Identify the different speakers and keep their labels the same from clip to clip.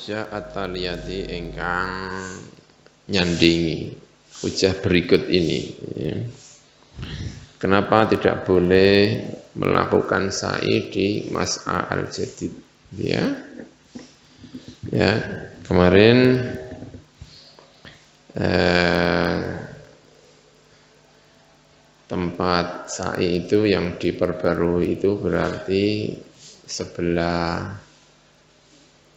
Speaker 1: hujjah at-taliyati ingkang nyandingi hujjah berikut ini ya. Kenapa tidak boleh melakukan sa'i di mas'a al-jadid ya? Ya, kemarin tempat sa'i itu yang diperbarui itu berarti sebelah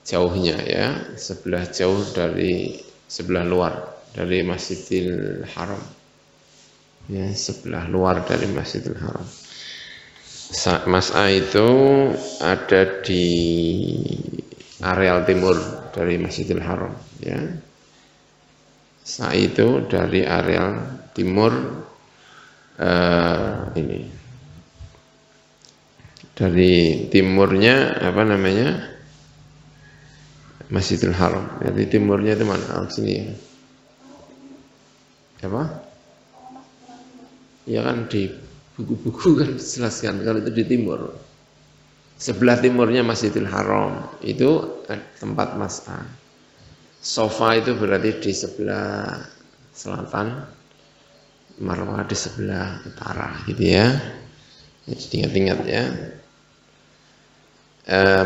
Speaker 1: jauhnya ya, sebelah jauh dari sebelah luar dari Masjidil Haram ya, sebelah luar dari Masjidil Haram. Mas'a itu ada di areal timur dari Masjidil Haram ya. Sa'i itu dari areal timur ini dari timurnya apa namanya Masjidil Haram. Jadi timurnya itu mana? Sini ya. Apa? Ya kan di buku-buku kan jelaskan kalau itu di timur. Sebelah timurnya Masjidil Haram itu tempat mas'a. Sofa itu berarti di sebelah selatan, Marwah di sebelah utara gitu ya. Jadi ingat-ingat ya.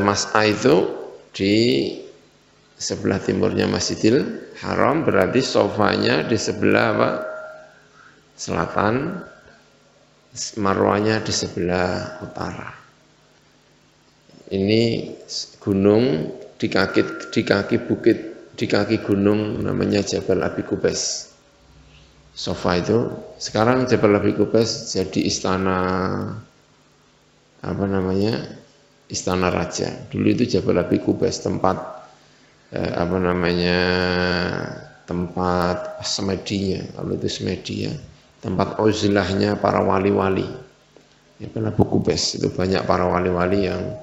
Speaker 1: Mas'a itu di sebelah timurnya Masjidil Haram, berarti sofanya di sebelah apa? Selatan, Marwahnya di sebelah utara. Ini gunung di kaki bukit, di kaki gunung namanya Jabal Abi Qubais. Sofa itu sekarang Jabal Abi Qubais jadi istana apa namanya? Istana Raja. Dulu itu Jabal Abi Qubais tempat apa namanya, tempat semedinya, kalau itu semedi ya, tempat uzlahnya para wali-wali. Jabal Abi Qubais itu banyak para wali-wali yang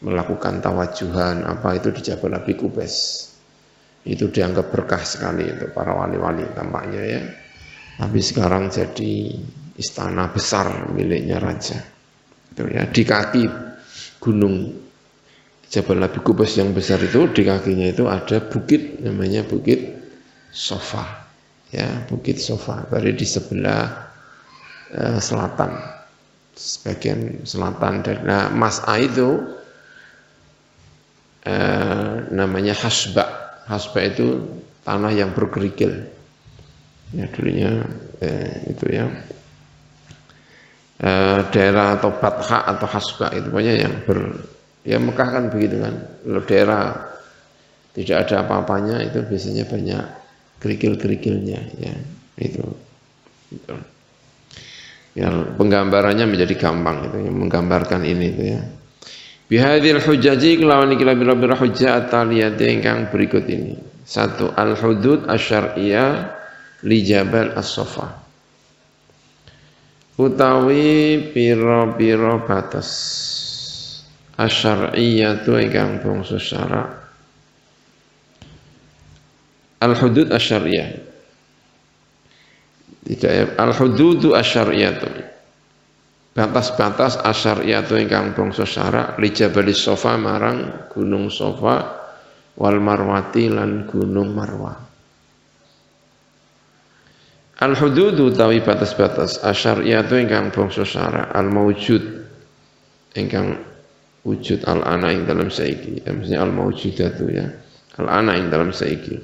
Speaker 1: melakukan tawajuhan apa itu di Jabal Abi Qubais. Itu dianggap berkah sekali itu para wali-wali tampaknya ya. Tapi sekarang jadi istana besar miliknya raja. Itu ya, di kaki gunung Jabal Abi Qubais yang besar itu, di kakinya itu ada bukit namanya Bukit Sofa. Ya, Bukit Sofa berada di sebelah selatan. Sebagian selatan dari Mas'a itu namanya Hasba. Hasba itu tanah yang berkerikil. Ya, dulunya itu ya. Daerah atau Batha atau Hasba itu banyak yang ya Mekah kan begitu kan, kalau daerah tidak ada apa-apanya itu biasanya banyak kerikil-kerikilnya ya itu. Ya penggambarannya menjadi gampang itu, yang menggambarkan ini itu ya. Bihadil hujaji kelawan iki labira hujjah at-taliyati ingkang berikut ini. 1. Al-hudud asy-syar'iyyah li Jabal As-Safa. Utawi pira-pira batas asy-syar'iyyatu ingkang bangsa syara'. Al-hudud asy-syar'iyyah. Tidak ya, al-hududu asy-syar'iyyatu. Batas-batas asy-syar'iyyatu ingkang bangsa syara' li Jabalis Safa marang Gunung Safa wal Marwati lan Gunung Marwah. Al-hududu tawi batas-batas asy-syar'iyyatu ingkang bangsa syara' al-maujud ingkang wujud al-ana ing dalam saiki, ya, maksudnya al-maujudatu ya, al-ana ing dalam saiki.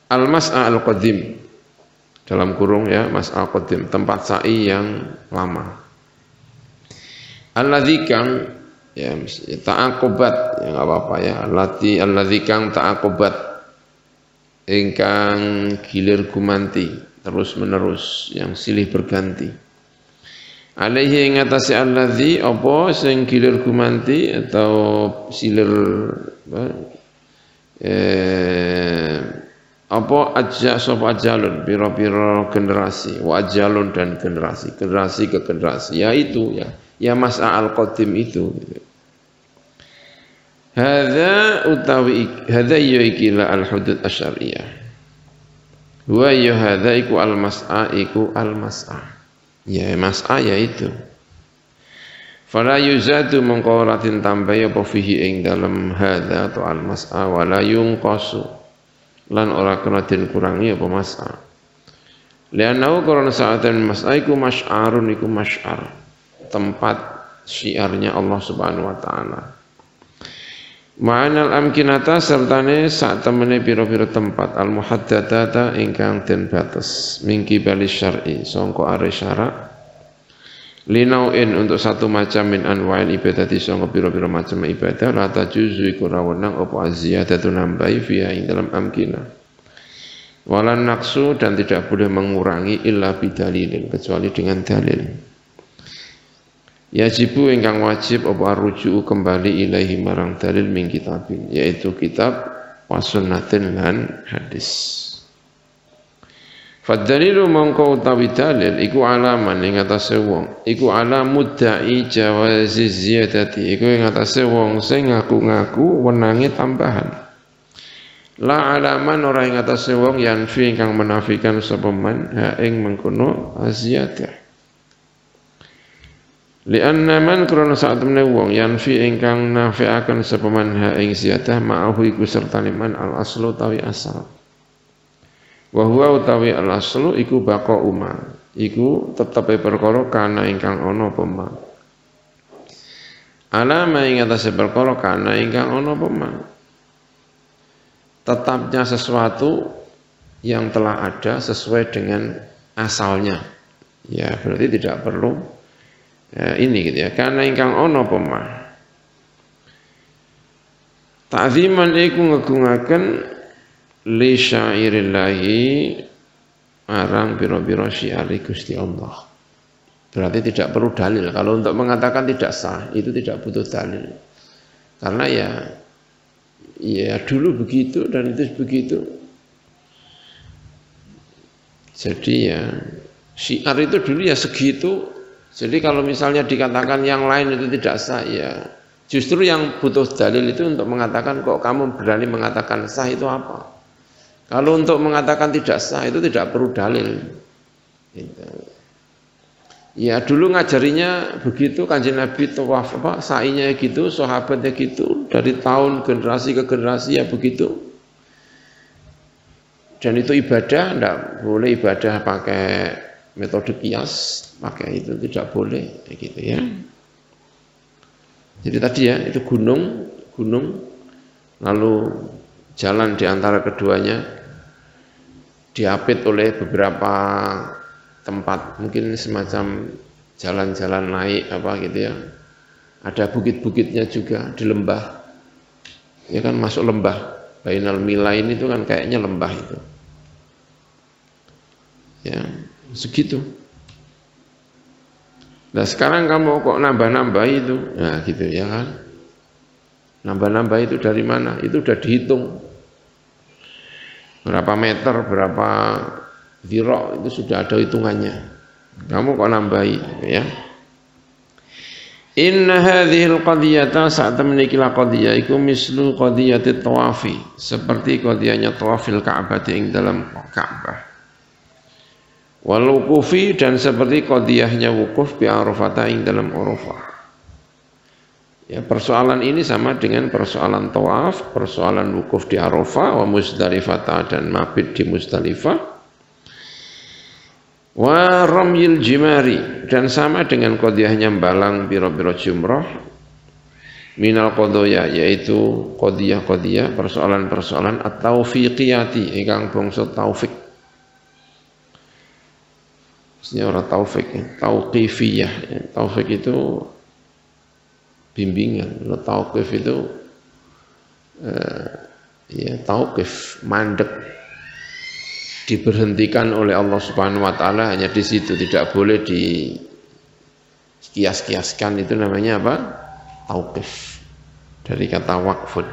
Speaker 1: Al-mas'a al-qadim dalam kurung ya, mas'a al-qadim tempat sa'i yang lama. Alladzi kang ya ta'aqubat ya enggak apa-apa ya, alladzi kang ta'aqubat ingkang gilir gumanti terus menerus yang silih berganti. Alaihi ing atase alladzi apa sing gilir gumanti atau silir apa aja sapa ajalun pira-pira generasi wa ajalun dan generasi ke generasi yaitu ya mas'a al-qadim itu gitu. Hadza utawi hadza yaikila al-hudud asy-syar'iyyah. Wa ya hadza iku al-mas'a iku al-mas'a. Ya mas'a yaitu Fala yuzadu mongko ratin tambahi apa fihi ing dalem hadza atau al mas'a wala yunqasu lan ora kena den kurangi apa mas'a. Lianau karena saatan mas'a iku masy'arun iku masy'ar tempat syiarnya Allah Subhanahu wa taala. Ma'anal amkinata sertane sak temene pira-pira tempat al muhaddadata ingkang den batas mingki bali syar'i sangka are syarak. Linauin untuk satu macam min anwa'il ibadati sangka pira-pira macam ibadah la tajuzu iku rawenang apa aziyadatu nambahi fiha ing dalam amkinah. Walan naqsu dan tidak boleh mengurangi illa bidalilin kecuali dengan dalil. Yajibu ingkang wajib apa ruju'u kembali ilaihi marang dalil min kitabin yaitu kitab wa sunnatin lan hadis. Fadalilu mongko utawi dalil iku alaman ing atase wong iku ala mudda'i jawazi ziyadati iku ing atase wong sing ngaku-ngaku wenange tambahan. La alaman ora ing atase wong yanfi ingkang menafikan sapa man ha ing mengkono ziyadah. Lianna man krana sak temene wong yanfi ingkang nafi'aken sapa man ha ing ziyadah ma'ahu iku sertane man al aslu tawi asal. Wa huwa utawi al aslu iku baqa umma iku tetepe perkara kana ingkang ana apa ma. Alama ing atase perkara kana ingkang ana apa ma. Tetapnya sesuatu yang telah ada sesuai dengan asalnya. Ya, berarti tidak perlu ini gitu ya. Karena ingkang ana apa ma. Ta'ziman iku ngegungaken li syairillahi arang biro-biro syiari Gusti Allah. Berarti tidak perlu dalil. Kalau untuk mengatakan tidak sah, itu tidak butuh dalil. Karena ya dulu begitu dan itu begitu. Jadi ya syiar itu dulu ya segitu. Jadi kalau misalnya dikatakan yang lain itu tidak sah, ya justru yang butuh dalil itu untuk mengatakan kok kamu berani mengatakan sah itu apa? Kalau untuk mengatakan tidak sah itu tidak perlu dalil. Ya dulu ngajarinya begitu, Kanjeng Nabi tawaf sa'inya gitu, sahabatnya gitu, dari tahun generasi ke generasi ya begitu. Dan itu ibadah, tidak boleh ibadah pakai metode kias, pakai itu tidak boleh, gitu ya. Jadi tadi ya itu gunung, lalu jalan di antara keduanya diapit oleh beberapa tempat, mungkin semacam jalan-jalan naik apa gitu ya. Ada bukit-bukitnya juga di lembah. Ya kan masuk lembah. Bainal Milain itu kan kayaknya lembah itu. Ya, segitu. Nah sekarang kamu kok nambah-nambah itu, nah gitu ya kan. Nambah-nambah itu dari mana? Itu sudah dihitung. Berapa meter, berapa dhira' itu sudah ada hitungannya. Kamu kok nambahi ya. Inna hadhil qadiyata saat temenikilah qadiyah iku mislu qadiyati tawafi, seperti qadiyahnya tawafil Ka'bah ing dalam Ka'bah. Wal wuqufi dan seperti qadiyahnya wukuf bi Arafah ing dalam Arafah. Ya, persoalan ini sama dengan persoalan tawaf, persoalan wukuf di Arafah, wa Muzdalifah dan mabit di Muzdalifah, wa ramyil jimari dan sama dengan qadiyahnya balang biro-biro jumrah, minal qadaya yaitu qadiyah persoalan-persoalan at-taufiqiyati ingkang bangsa taufik. Ini orang taufik, tauqifiyah. Taufik itu bimbingan, tauqif itu ya tauqif, mandek, diberhentikan oleh Allah Subhanahu wa taala hanya di situ, tidak boleh di kias-kiaskan, itu namanya apa? Tauqif. Dari kata waqfun.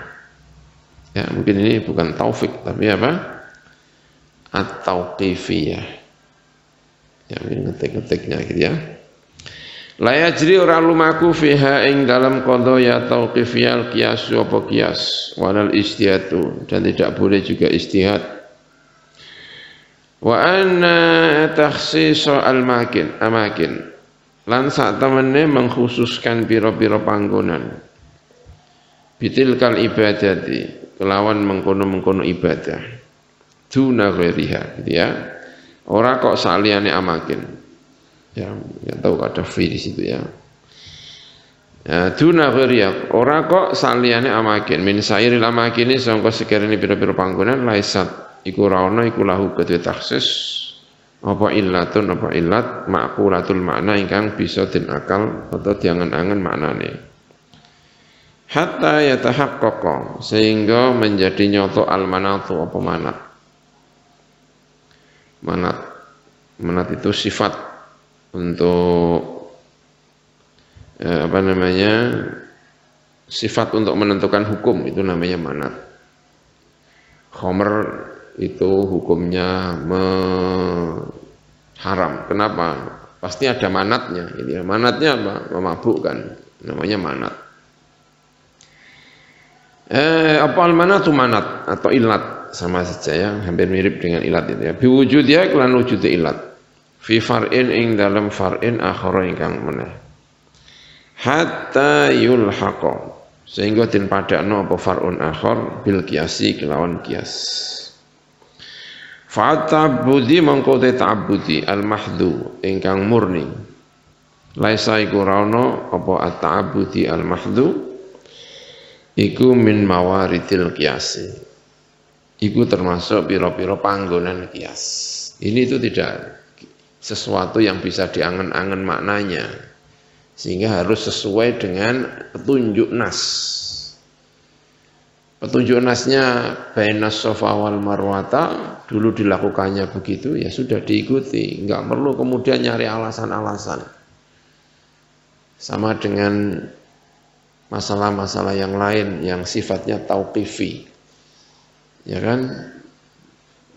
Speaker 1: Ya, mungkin ini bukan taufik tapi apa? At-tauqifiyah. Ya, ini ngetik-ngetiknya gitu ya. La yajri ora lumaku fiha ing dalam qadaya tauqifiyal qiyas apa qiyas walal istihadu dan tidak boleh juga istihad. Wa anna takhsis al amakin lan sak temene mengkhususkan pira-pira panggonan bitilkal ibadati kelawan mengkono-mengkono ibadah duna ghairiha gitu ya. Ora kok saliyane amakin. Ya, enggak tahu ada fi di situ ya. Ya, duna ghairiha ora kok saliyane amakin min sairil amakini sangka sekirane pira-pira panggonan laisat iku ra ono iku lahu kedhe taksis apa illatun apa illat maqulatul makna ingkang bisa den akal atau diangen-angen maknane hatta yatahaqqaqa sehingga menjadi nyoto al-manatu apa manat itu sifat untuk sifat untuk menentukan hukum itu namanya manat. Khomer itu hukumnya haram. Kenapa? Pasti ada manatnya. Gitu ya. Manatnya apa? Memabukkan. Namanya manat. Apa al-manatu manat atau ilat sama saja ya, hampir mirip dengan ilat itu ya. Biwujud ya kelan wujud ilat. Fi far'in ing dalam far'in akhara ingkang meneh. Hatta yulhaqa sehingga den padakno apa far'un akhar bil qiyasi kelawan qiyas. Fa'tabudi mangkote ta'budi al-mahdhu ingkang murni. Laisa iku raono apa at-ta'budi al-mahdhu iku min mawaridil qiyasi. Iku termasuk pira-pira panggonan qiyas. Ini itu tidak sesuatu yang bisa diangen-angen maknanya. Sehingga harus sesuai dengan petunjuk nas. Petunjuk nasnya bainas Safa wal Marwata dulu dilakukannya begitu ya sudah diikuti, enggak perlu kemudian nyari alasan-alasan. Sama dengan masalah-masalah yang lain yang sifatnya tauqifi. Ya kan?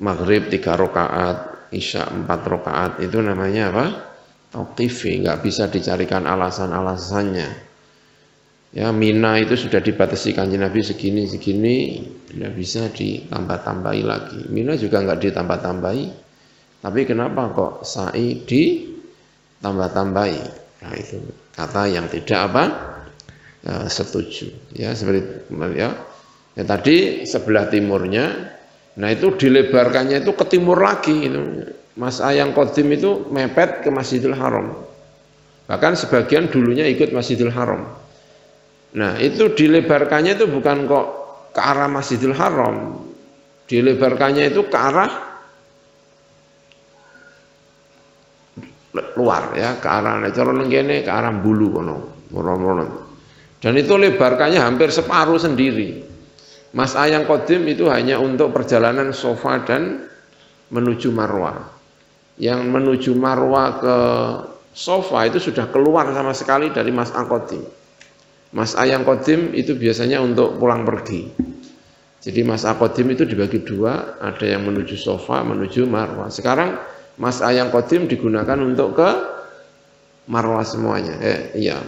Speaker 1: Maghrib 3 rakaat, Isya 4 rakaat itu namanya apa? Tauqifi, enggak bisa dicarikan alasan-alasannya. Ya, Mina itu sudah dibatasi Kanjeng Nabi segini, tidak bisa ditambah-tambahi lagi. Mina juga enggak ditambah-tambahi. Tapi kenapa kok sa'i ditambah-tambahi? Nah, itu kata yang tidak apa? Ya, setuju. Ya, seperti ya. Ya tadi sebelah timurnya, nah itu dilebarkannya itu ke timur lagi itu. Mas'ah yang qadim itu mepet ke Masjidil Haram. Bahkan sebagian dulunya ikut Masjidil Haram. Nah itu dilebarkannya itu bukan kok ke arah Masjidil Haram, dilebarkannya itu ke arah luar ya, ke arah ke arah Bulu kono. Dan itu lebarkannya hampir separuh sendiri. Mas'ah yang qadim itu hanya untuk perjalanan Safa dan menuju Marwah. Yang menuju Marwah ke Safa itu sudah keluar sama sekali dari Mas'ah qadim. Mas'ah yang qadim itu biasanya untuk pulang pergi. Jadi Mas'ah qadim itu dibagi dua, ada yang menuju Safa, menuju Marwah. Sekarang Mas'ah yang qadim digunakan untuk ke Marwah semuanya.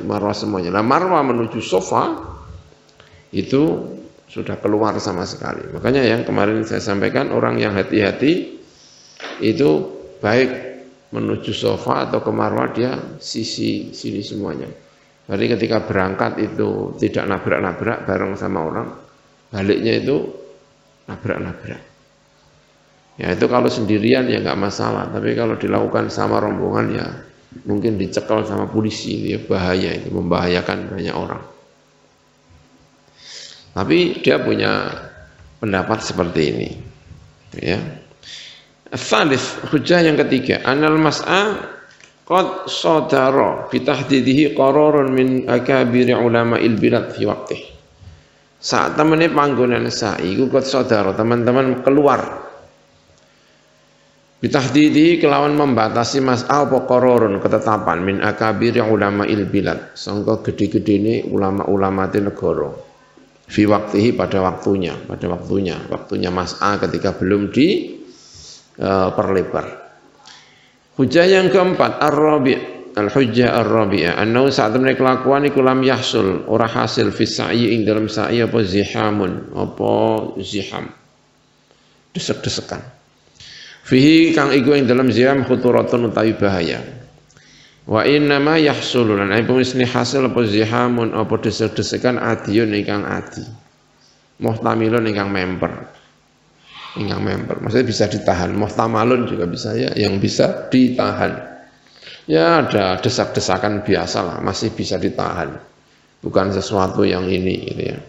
Speaker 1: Marwah semuanya. Nah, Marwah menuju Safa itu sudah keluar sama sekali. Makanya yang kemarin saya sampaikan, orang yang hati-hati itu baik menuju Safa atau ke Marwah dia sisi sini semuanya. Jadi ketika berangkat itu tidak nabrak-nabrak bareng sama orang, baliknya itu nabrak-nabrak. Ya itu kalau sendirian ya nggak masalah, tapi kalau dilakukan sama rombongan ya mungkin dicekal sama polisi, ya bahaya, itu membahayakan banyak orang. Tapi dia punya pendapat seperti ini. Ya. Tsalits, hujjah yang ketiga, anal mas'a qad sadara bi tahdidihi qararun min akabiri ulama'il bilad fi waqtih. Saat temene panggonan sa'i iku qad sadara, teman-teman keluar. Bi tahdidihi kelawan membatasi mas'a apa qararun ketetapan min akabiri ulama'il bilad, sangka gede-gedene ulama-ulama negara. Fi waqtihi pada waktunya mas'ah ketika belum perlebar. Hujjah yang keempat al-hujjah ar-rabi'ah annahu saat temene kelakuan iku lam yahsul ora hasil fi sa'i ing dalam sa'i apa ziham desek-desekan fihi kang iku ing dalam ziham khuturatun utawi bahaya Wa inna ma yahsulu lan aipumisni hasil apa zihamun apa desek-desekan adiyun ingkang adi. Muhtamilun ingkang member. Ingkang member. Maksudnya bisa ditahan. Muhtamalun juga bisa ya, yang bisa ditahan. Ya ada desak-desakan biasa lah, masih bisa ditahan. Bukan sesuatu yang ini gitu ya.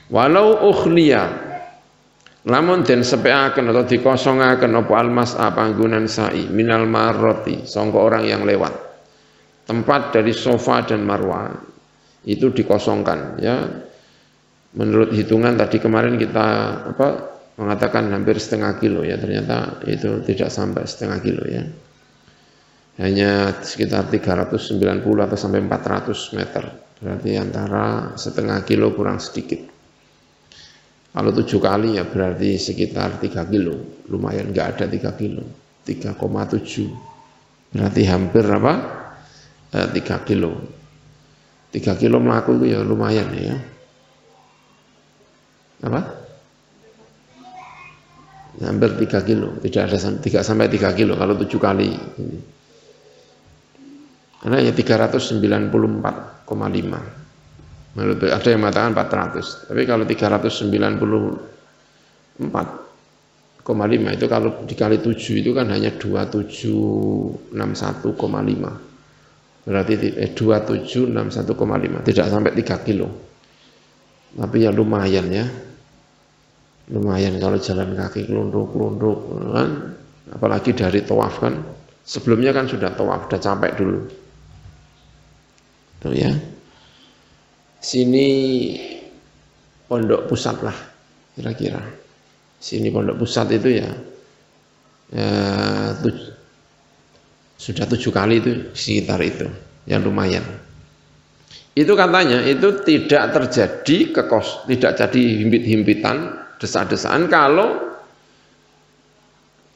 Speaker 1: Walau ukhliya lamun den sepeaken atau dikosongaken apa almas'a panggonan sa'i minal marrati sangka orang yang lewat. Tempat dari Sofa dan Marwa itu dikosongkan ya. Menurut hitungan tadi kemarin kita mengatakan hampir setengah kilo ya, ternyata itu tidak sampai setengah kilo ya. Hanya sekitar 390 atau sampai 400 meter. Berarti antara setengah kilo kurang sedikit. Kalau 7 kali ya berarti sekitar 3 kilo. Lumayan nggak ada 3 kilo. 3,7. Berarti hampir 3 kilo. 3 kilo melaku itu ya lumayan ya. Hampir 3 kilo. Tidak ada 3 sampai 3 kilo kalau 7 kali. Karena ya 394,5. Menurut ada yang mengatakan 400. Tapi kalau 394,5 itu kalau dikali 7 itu kan hanya 2761,5. Berarti 2761,5, tidak sampai 3 kilo. Tapi ya lumayan ya. Lumayan kalau jalan kaki kelunduk-kelunduk kan. Apalagi dari tawaf kan. Sebelumnya kan sudah tawaf, sudah capek dulu. Tuh ya. Sini pondok pusat lah kira-kira. Sini pondok pusat itu ya sudah 7 kali itu sekitar itu, yang lumayan. Itu katanya itu tidak terjadi tidak jadi himpit-himpitan, desak-desakan kalau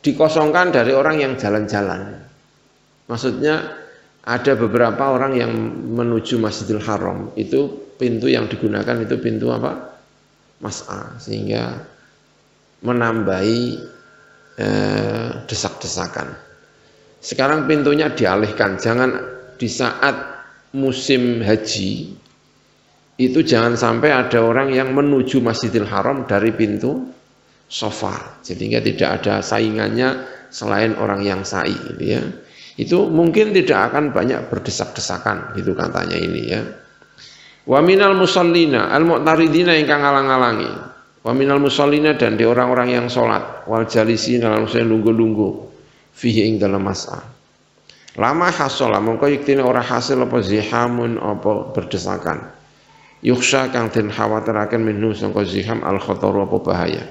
Speaker 1: dikosongkan dari orang yang jalan-jalan. Maksudnya ada beberapa orang yang menuju Masjidil Haram itu pintu yang digunakan itu pintu mas'a, sehingga menambahi desak-desakan. Sekarang pintunya dialihkan, jangan di saat musim haji itu jangan sampai ada orang yang menuju Masjidil Haram dari pintu Sofa, sehingga tidak ada saingannya selain orang yang sa'i gitu ya. Itu mungkin tidak akan banyak berdesak-desakan gitu katanya ini ya. Wa minal musallina al-mu'taridina ingkang ngalang-alangi. Wa minal musallina dan di orang-orang yang sholat wal jalisin dalam lungguh-lungguh fihi ing dalam mas'a. Lama hasola mongko yektine ora hasil apa zihamun apa berdesakan. Yuksha kang den khawatiraken minhu sangka ziham al khataru apa bahaya.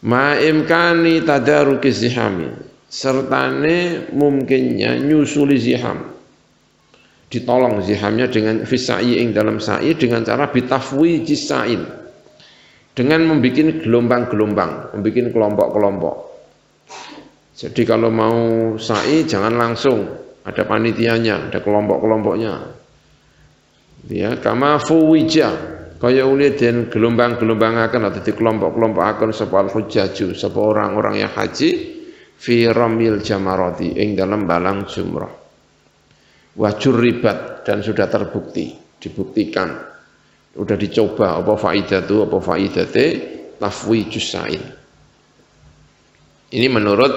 Speaker 1: Ma imkani tadaruki zihami sertane mungkinnya nyusuli ziham. Ditolong zihamnya dengan fisai ing dalam sa'i dengan cara bitafwi jisain. Dengan membuat gelombang-gelombang, membuat kelompok-kelompok. Jadi kalau mau sa'i jangan langsung, ada panitianya, ada kelompok-kelompoknya. Ya, kama fuwija, kaya uli den gelombang-gelombangaken atau di kelompok-kelompokaken sapa al-hujjaju, sapa orang-orang yang haji fi ramil jamarati ing dalam balang jumrah. Wa jurribat dan sudah terbukti, dibuktikan. Sudah dicoba apa faidatu apa faidate tafwijus sa'i. Ini menurut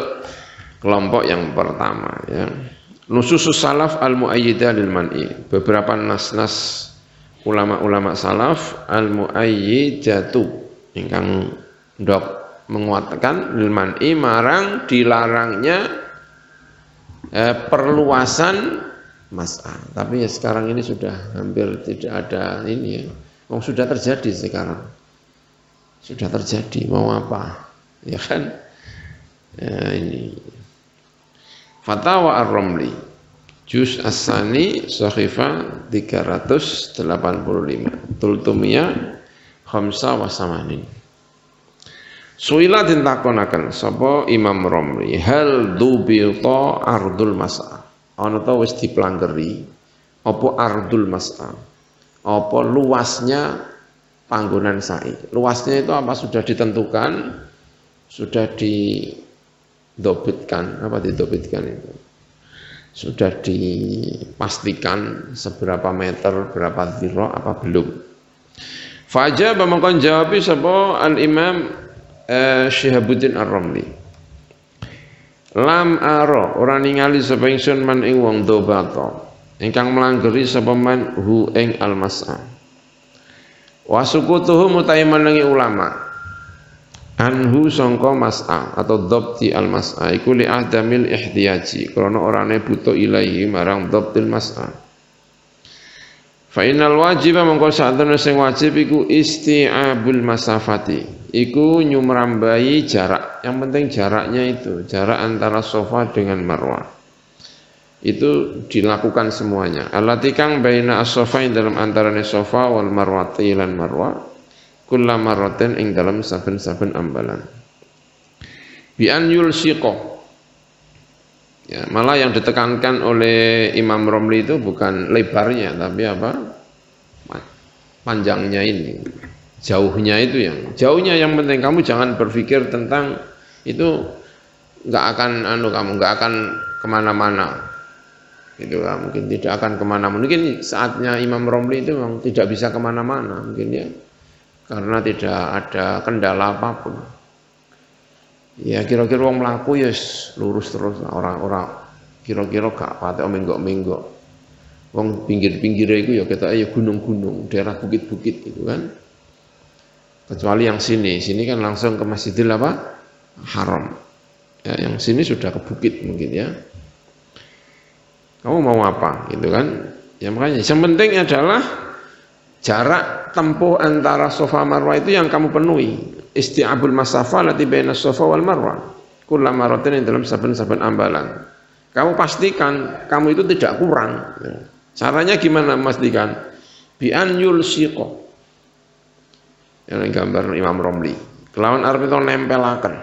Speaker 1: kelompok yang pertama ya. Nususus salaf al-muayyidah lil man'i. Beberapa nas-nas ulama-ulama salaf al-muayyidatu ingkang ndok menguatkan lil man'i marang dilarangnya perluasan mas'ah. Tapi ya sekarang ini sudah hampir tidak ada ini ya. Sudah terjadi sekarang. Sudah terjadi, mau apa? Ya kan? Ya, ini Fatawa Ar-Ramli Juz As-Sani Sahifa 385 Tultumiyah Khamsa wa Samanin. Suila ditakonaken sapa Imam Ramli hal dubita ardul mas'a. Ana ta wis diplanggeri apa ardul mas'a? Apa luasnya panggonan sa'i? Luasnya itu apa sudah ditentukan? Sudah didobitkan, apa didobitkan itu? sudah dipastikan seberapa meter, berapa dhira apa belum. Fajab mongkon jawab sapa Al-Imam Syihabuddin Ar-Ramli. Lam aro ora ningali sapa ingsun man ing wong dobata ingkang melanggeri sapa man hu ing al-mas'a. Wa sukutuhu mutai menengi ulama anhu sangka mas'a atau dhabti al-mas'a iku li adamil ihtiyaji krana orane butuh ilahi marang dhabtil mas'a. Fa innal wajiba mongko sakjane sing wajib iku isti'abul masafati, iku nyumrambai jarak. Yang penting jaraknya itu, jarak antara Safa dengan Marwah. Itu dilakukan semuanya. Allati kang baina as-safain dalam antarane Safa wal Marwati lan Marwah, kullamaratin ing dalam saben-saben ambalan. Bi an yulsiqa. Ya, malah yang ditekankan oleh Imam Romli itu bukan lebarnya, tapi apa? Panjangnya ini, jauhnya itu jauhnya yang penting. Kamu jangan berpikir tentang itu, nggak akan kamu nggak akan kemana-mana, gitu kan? Mungkin tidak akan kemana-mana. Mungkin saatnya Imam Romli itu memang tidak bisa kemana-mana, mungkin ya, karena tidak ada kendala apapun. Ya kira-kira wong mlaku ya lurus terus, orang-orang kira-kira gak patek menggok-menggok. Wong pinggir-pinggire iku ya ketoke ya gunung-gunung, daerah bukit-bukit gitu kan. Kecuali yang sini kan langsung ke Masjidil Haram. Ya, yang sini sudah ke bukit mungkin ya. Kamu mau apa gitu kan? Ya makanya yang penting adalah jarak tempuh antara Safa Marwah itu yang kamu penuhi. Isti'abul masafah lati baina Safa wal Marwah kullamaratin yang dalam saben-saben ambalan. Kamu pastikan kamu itu tidak kurang. Caranya gimana memastikan? Bi an yulsiqa. Yang gambar Imam Romli. Kelawan arep itu nempelaken.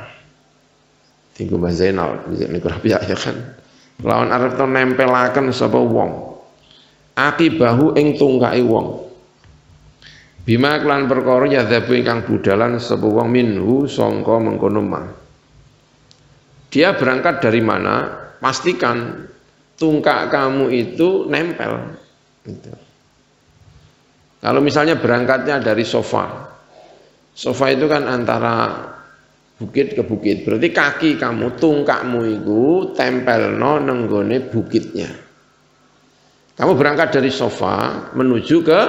Speaker 1: Tinggu Mbah Zainal niku rapi ya kan. Kelawan arep itu nempelaken sapa wong. Akibahu ing tungkai wong. Bima kelan perkara yadhabu ingkang budalan sapa wong minhu sangka mengkono mah. Dia berangkat dari mana? Pastikan tungkak kamu itu nempel. Gitu. Kalau misalnya berangkatnya dari Safa itu kan antara bukit ke bukit. Berarti kaki kamu, tungkakmu itu tempelno nenggone bukitnya. Kamu berangkat dari Safa menuju ke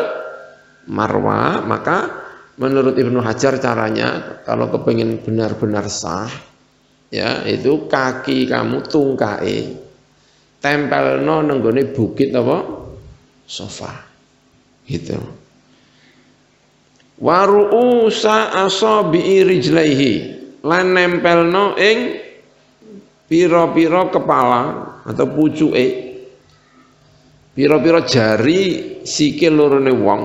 Speaker 1: Marwah, maka menurut Ibnu Hajar caranya kalau kepingin benar-benar sah, ya itu kaki kamu tungkai tempelno nenggone bukit apa? Safa. Gitu. Wa ru'usa asabi'i rijlaihi lan nempelno ing pira-pira kepala atau pucuke pira-pira jari sikil lorone wong.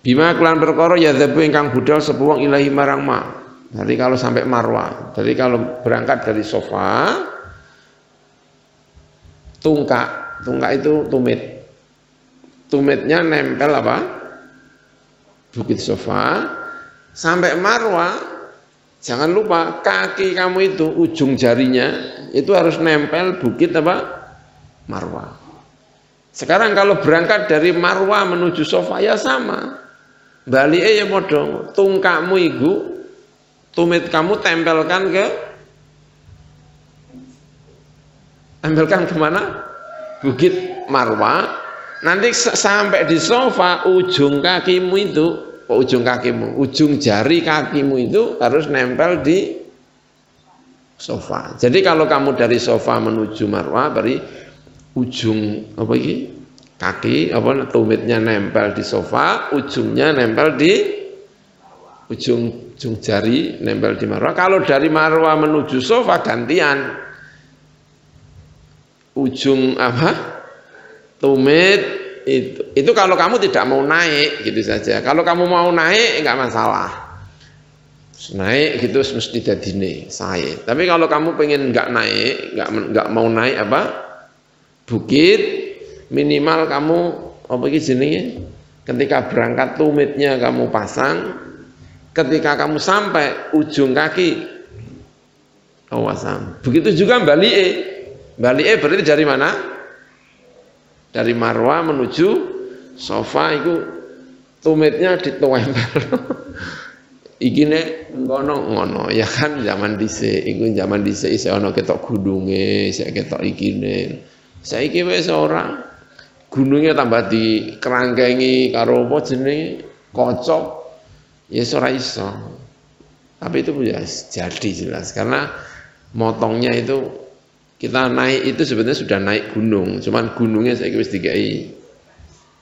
Speaker 1: Bima kelan perkara ya dzabu ingkang budal sapa wong ilahi marang ma. Jadi kalau sampai Marwah, jadi kalau berangkat dari Safa, tungkak itu tumit. Tumitnya nempel apa? Bukit Safa. Sampai Marwah, jangan lupa kaki kamu itu ujung jarinya itu harus nempel bukit apa? Marwah. Sekarang kalau berangkat dari Marwah menuju Safa ya sama. Balike ya padha, tungkakmu iku tumit kamu tempelkan kemana? Bukit Marwah. Nanti sampai di Safa ujung jari kakimu itu harus nempel di Safa. Jadi kalau kamu dari Safa menuju Marwah berarti ujung kaki tumitnya nempel di Safa, ujungnya nempel di ujung jari nempel di Marwah. Kalau dari Marwah menuju Safa gantian. Ujung tumit itu kalau kamu tidak mau naik gitu saja. Kalau kamu mau naik enggak masalah. Naik gitu mesti dadine sae. Tapi kalau kamu pengen enggak naik, enggak mau naik bukit, minimal kamu ketika berangkat tumitnya kamu pasang, ketika kamu sampai ujung kaki pasang. Begitu juga balike. Balik berarti dari mana? Dari Marwah menuju Safa itu tumitnya ditempel. Iki nek ngono ya kan zaman dhisik, iku zaman dhisik isih ana ketok gununge, isih ketok ikine. Saiki wis ora. Gunungnya tambah dikerangkengi karo apa jenenge kocok. Ya ora iso. Tapi itu ya jadi jelas karena motongnya itu kita naik itu sebenarnya sudah naik gunung, cuman gunungnya saiki wis digawe.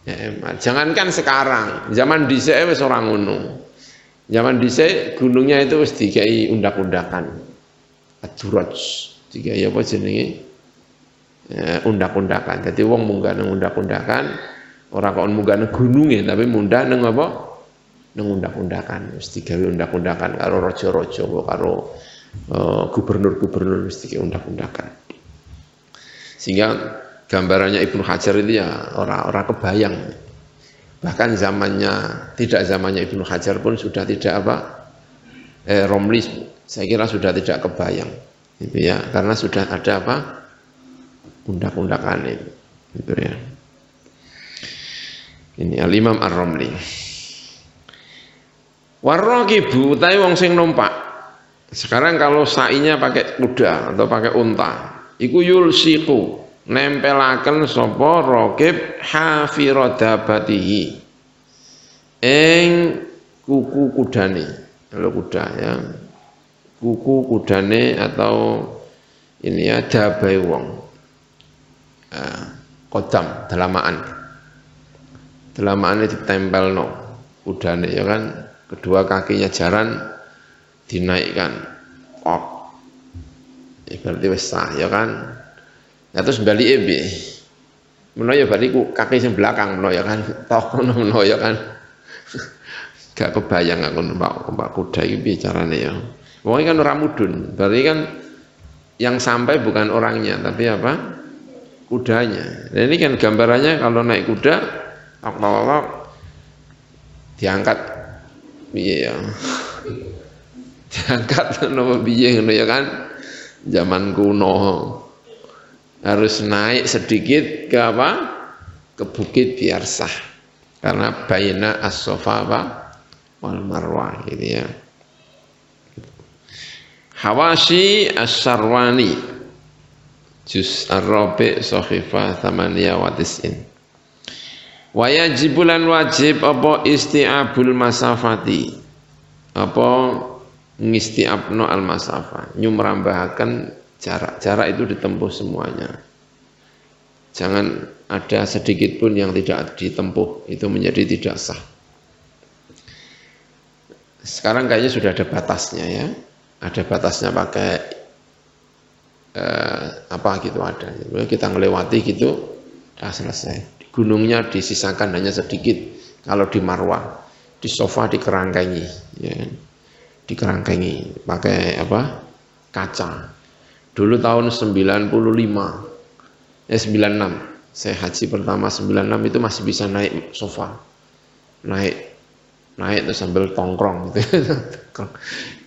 Speaker 1: Ya, jangankan sekarang, zaman dhisik wis ora ngono. Zaman dhisik gunungnya itu wis digawe undak-undakan. Ad-Duraj, digawe apa jenenge? Ya, undak-undakan. Jadi wong munggah nang undak-undakan, ora kok munggah nang gununge, tapi munggah nang apa? Nang undak-undakan. Wis digawe undak-undakan karo raja-raja karo gubernur-gubernur wis digawe undak-undakan. Sehingga gambarannya Ibnu Hajar itu ya ora kebayang. Bahkan tidak zamannya Ibnu Hajar pun sudah tidak Romli saya kira sudah tidak kebayang gitu ya, karena sudah ada undak-undakan itu gitu ya. Ini Al-Imam Ar-Romli. Warraqibu utawi wong sing numpak. Sekarang kalau sa'inya pakai kuda atau pakai unta, iku yulsiqu nempelaken sapa raqib hafiradabatihi ing kuku kudane. Kalau kuda ya kuku kudane atau ini ya dabai wong kodam delamaane ditempelno kudane ya kan, kedua kakinya jaran dinaikkan berarti wis sah ya kan. Nah terus balike piye? Menawa ya bariku kaki sing belakang menawa ya kan, tok menawa ya kan. Gak kebayang aku numpak kuda iki piye carane ya. Wong kan ora mudun, berarti kan yang sampai bukan orangnya tapi kudanya. Nah ini kan gambarannya kalau naik kuda diangkat piye ya. Diangkat nopo piye ngono ya kan. Zaman kuno harus naik sedikit ke ke bukit biar sah karena baina as-Safa wal Marwah gitu ya. Hawashi As-Sarwani juz ar-rabi' sahifa 98 wa yajibulan wajib apa isti'abul masafati ngisti'abno al-masafah nyumrambahaken jarak itu ditempuh semuanya. Jangan ada sedikit pun yang tidak ditempuh, itu menjadi tidak sah. Sekarang kayaknya sudah ada batasnya ya. Ada batasnya pakai gitu ada. Kita melewati gitu, sudah selesai. Gunungnya disisakan hanya sedikit. Kalau di Marwah, di Safa dikerangkengi, ya. Dikerangkengi pakai kaca. Dulu tahun 96, saya haji pertama 96 itu masih bisa naik Safa, naik itu sambil tongkrong gitu.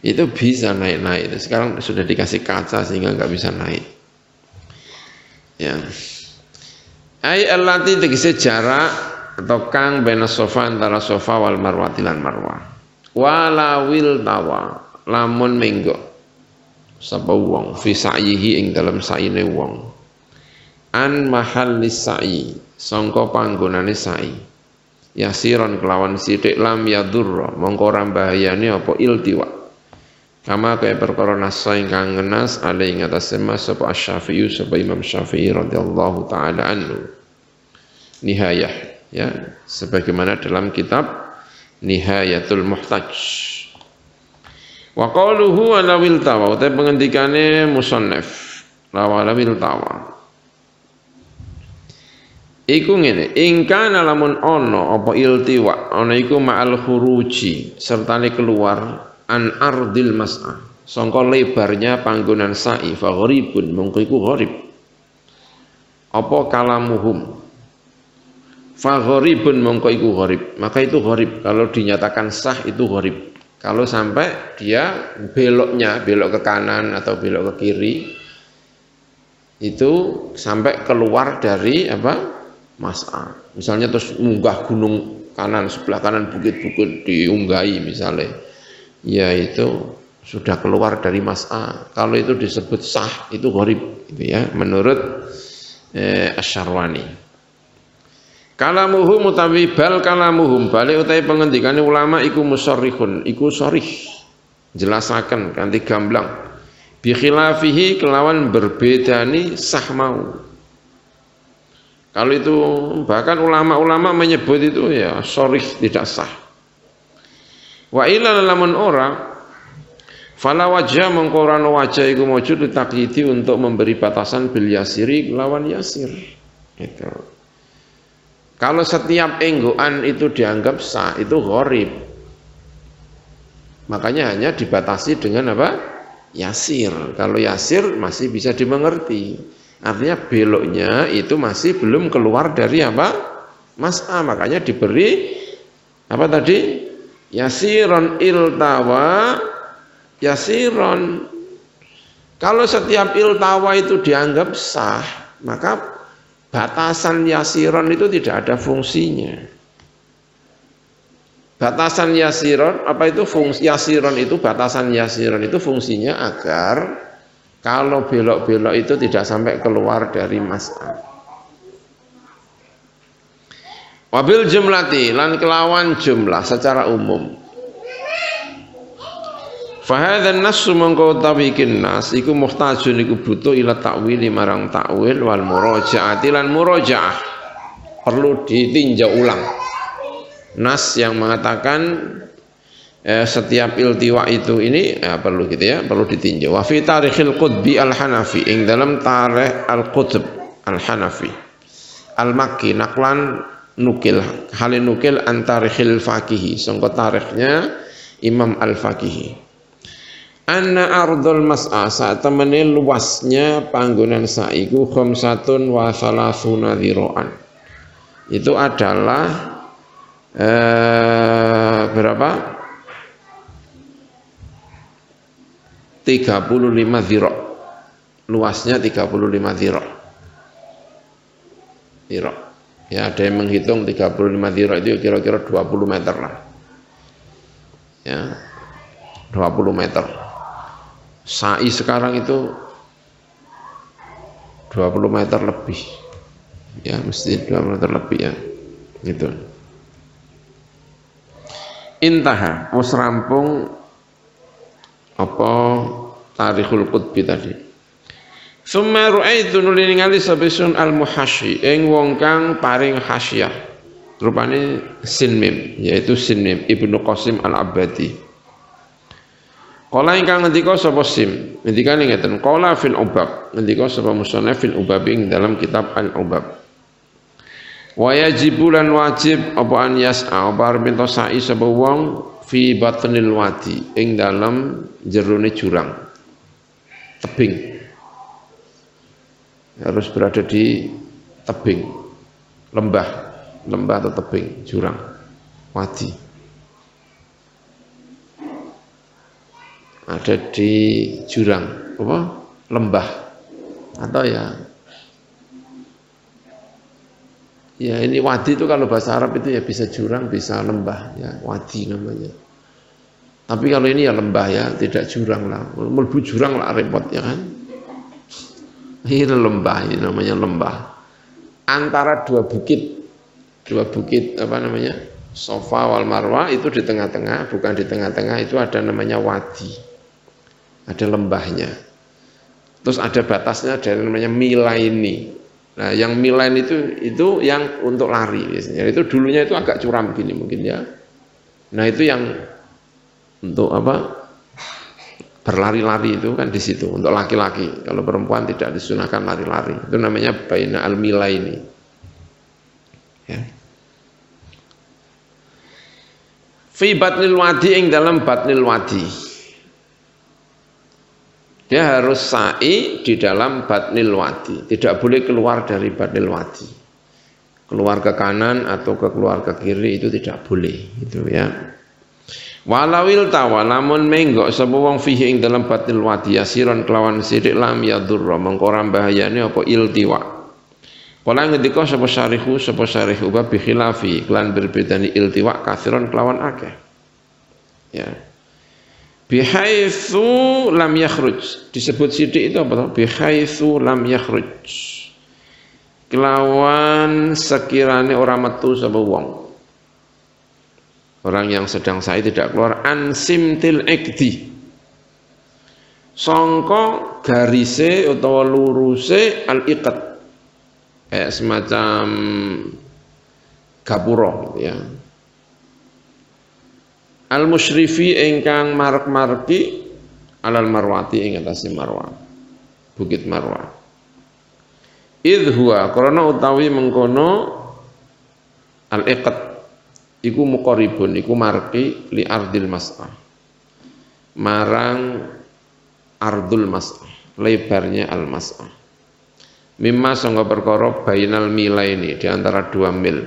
Speaker 1: Itu bisa naik itu. Sekarang sudah dikasih kaca sehingga nggak bisa naik. Ya, ai allati tegese jarak atau kang bena Safa antara Safa wal Marwah lan Marwah. Wala wil tawa lamun menggo sapa wong fi sa'yihi ing dalam sa'ine wong an mahallis sa'i sangka panggonane sa'i yasiron kelawan sithik lam yadurra mongko ora bahayane apa iltiwa kama kaya perkara nasa ingkang ngenas ale ing atase mas sapa Asy-Syafi'i sapa Imam Syafi'i radhiyallahu taala anhu nihayah ya sebagaimana dalam kitab Nihayatul Muhtaj. Wa qauluhu ala wil tawa uta pengendikane musannaf lawalawil tawa iku ngene ingkana lamun ana apa iltiwa ana iku ma'al khuruji sertane keluar an ardil mas'ah sangka lebarnya panggonan sa'i fa gharibun mongko iku gharib apa kalamuhum fa gharibun mongko iku gharib maka itu gharib kalau dinyatakan sah itu gharib. Kalau sampai dia belok ke kanan atau belok ke kiri itu sampai keluar dari apa? Mas'a. Misalnya terus munggah gunung kanan, sebelah kanan bukit-bukit diunggahi misalnya. Ya itu sudah keluar dari mas'a. Kalau itu disebut sah, itu gharib gitu ya, menurut Asy-Syarwani. Kalamuhum utawi bal kalamuhum balik utawi pengendikane ulama iku musarrihun, iku sharih. Jelasaken kanthi gamblang. Bi khilafihi kelawan berbedani sah mau. Kalau itu bahkan ulama-ulama menyebut itu ya sharih tidak sah. Wa illa lamun ora fala wajah mengkorano wajah iku mujud ditakyidi untuk memberi batasan bil yasiri lawan yasir. Itu. Kalau setiap enggoan itu dianggap sah itu gharib. Makanya hanya dibatasi dengan apa? Yasir. Kalau yasir masih bisa dimengerti. Artinya beloknya itu masih belum keluar dari apa? Mas'a. Makanya diberi apa tadi? Yasiron iltawa yasiron. Kalau setiap iltawa itu dianggap sah, maka batasan yasiron itu tidak ada fungsinya. Batasan yasiron, apa itu fungsi yasiron itu? Batasan yasiron itu fungsinya agar kalau belok-belok itu tidak sampai keluar dari mas'al. Wabil jumlati lan kelawan jumlah secara umum. Fahadhan nasu mengkau tawikin nas iku muhtajun iku butuh ila ta'wili marang ta'wil wal murajaati lan murajaah. Perlu ditinjau ulang. Nas yang mengatakan setiap iltiwa itu ini perlu gitu ya, perlu ditinjau. Wa fi tarikhil Qutbi al-Hanafi ing dalam tarikh al-Qutb al-Hanafi al-Makki naklan nukil halin nukil antarikhil Faqihi sangka tarikhnya Imam al-Faqihi anna ardul mas'a saat temene luasnya panggonan sa'iku khamsatun wa salasuna dhira'an itu adalah berapa? 35 dhira'. Luasnya 35 dhira'. Dhira'. Ya, ada yang menghitung 35 dhira' itu kira-kira 20 meter lah. Ya. 20 meter. Sa'i sekarang itu 20 meter lebih. Ya, mesti 20 meter lebih ya. Gitu. Intaha, wis rampung apa tarikhul Qutbi tadi. Summa ru'aitu nuli ningali sabisun al-muhasyi ing wong kang paring hasyah. Rupane sin mim, yaitu sin mim Ibnu Qasim al-Abbadi. Kala ingkang ngendika sapa sim, ngendikane ngeten, qala fil ubab, ngendika sapa musannaf fil ubab ing dalam kitab al-ubab. Wa yajibu lan wajib apa an yas'a apa minta sa'i sapa wong fi batnil wadi ing dalam jerone jurang tebing harus berada di tebing lembah atau tebing jurang wadi ada di jurang apa lembah atau ya ini wadi itu kalau bahasa Arab itu ya bisa jurang, bisa lembah, ya wadi namanya. Tapi kalau ini ya lembah ya, tidak jurang lah. Mlebu jurang lah repot ya kan. Ini lembah, ini namanya lembah. Antara dua bukit apa namanya? Safa wal Marwah itu di tengah-tengah, bukan di tengah-tengah itu ada namanya wadi. Ada lembahnya. Terus ada batasnya, ada namanya milaini. Nah, yang milen itu yang untuk lari biasanya. Itu dulunya itu agak curam gini mungkin ya. Nah, itu yang untuk apa? Berlari-lari itu kan di situ untuk laki-laki. Kalau perempuan tidak disunahkan lari-lari. Itu namanya baina al-milaini. Ya. Fi batnil wadi ing dalam batnil wadi. Dia harus sa'i di dalam batnil wadi, tidak boleh keluar dari batnil wadi. Keluar ke kanan atau keluar ke kiri itu tidak boleh, itu ya. Walawil tawa lamun menggok sapa wong fihi ing dalam batil wadi yasiron kelawan sithik lam yadurra mengko ora bahayane apa iltiwa. Kala ngendika sapa syarihu bab bi khilafi kelan berbedani iltiwa kathiron kelawan akeh. Ya. Bihaitsu lam yakhruj disebut sithik itu apa to? Bihaitsu lam yakhruj. Kelawan sekirane ora metu sapa wong. Orang yang sedang sa'i tidak keluar ansimtil ikdi. Sangka garise utawa luruse al-iqad. Kayak semacam gapura gitu ya. Al-musyrifi ingkang marek-mareki alal marwati ing atase Marwah. Bukit Marwah. Idh huwa karena utawi mengkono al-iqad iku muqaribun iku marki li ardil mas'ah marang ardul mas'ah lebarnya al mas'ah mimma sangga perkara bainal milaini di antara 2 mil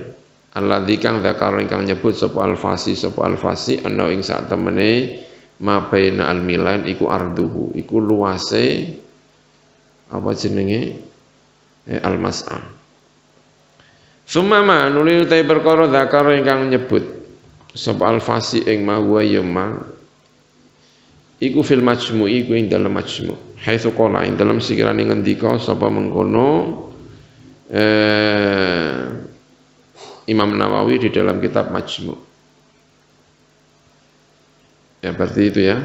Speaker 1: alladzi kang zakar ingkang nyebut sapa al-fasi ana ing sak temene ma baina al milain iku arduhu iku luase apa jenenge al mas'ah. Sumama nuli utai perkara zakara ingkang nyebut sapa al-fasi ing ma wa yama iku fil majmu' iku ing dalam majmu' haitsu qala ing dalam sekirane ngendika sapa mengkono Imam Nawawi di dalam kitab Majmu'. Ya berarti itu ya.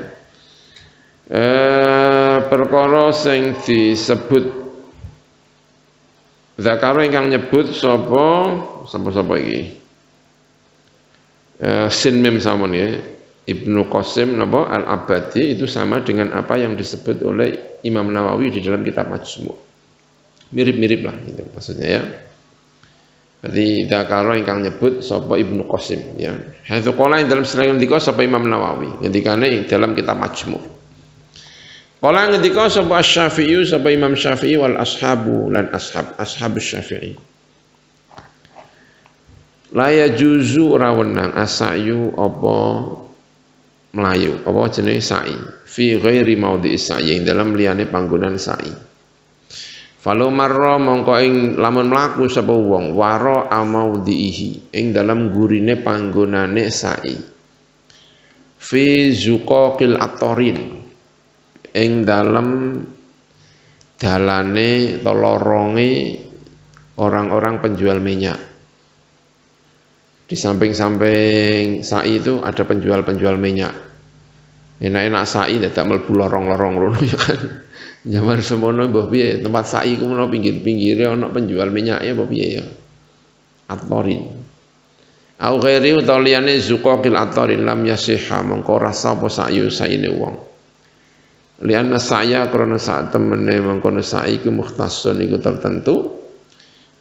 Speaker 1: Perkara sing disebut zakara ingkang nyebut sapa iki sin mim samun ya Ibnu Qasim napa Al-Abadi itu sama dengan apa yang disebut oleh Imam Nawawi di dalam kitab Majmu'. Mirip-mirip lah gitu maksudnya ya. Berarti zakara ingkang nyebut sapa Ibnu Qasim ya. Haitsu qala ing dalam sedaya ngendika sapa Imam Nawawi ngendikane dalam kitab Majmu'. Kala ngendika sapa Asy-Syafi'i sapa Imam Syafi'i wal ashabu lan ashabus Syafi'i. La yajuzu ora wenang asayu apa melayu apa jenenge sa'i fi ghairi maudhi'i sa'i ing dalam liyane panggonan sa'i. Falu marra mongko ing lamun mlaku sapa wong wara amaudhihi ing dalam gurine panggonane sa'i. Fi zuqaqil atorin ing dalem dalane atau loronge orang-orang penjual minyak. Di samping-samping sa'i itu ada penjual-penjual minyak. Enak-enak sa'i dadak mlebu lorong-lorong ngono ya kan. Zaman semono mbah piye tempat sa'i ku menawa pinggir-pinggire ana penjual minyake apa piye ya. Atorin. Au ghairi utawa liyane zuqaqil atorin lam yasihha mengko rasa apa sa'i saine wong. Lianna saya karena saat temene mengkono sa'i ku mukhtassun iku tertentu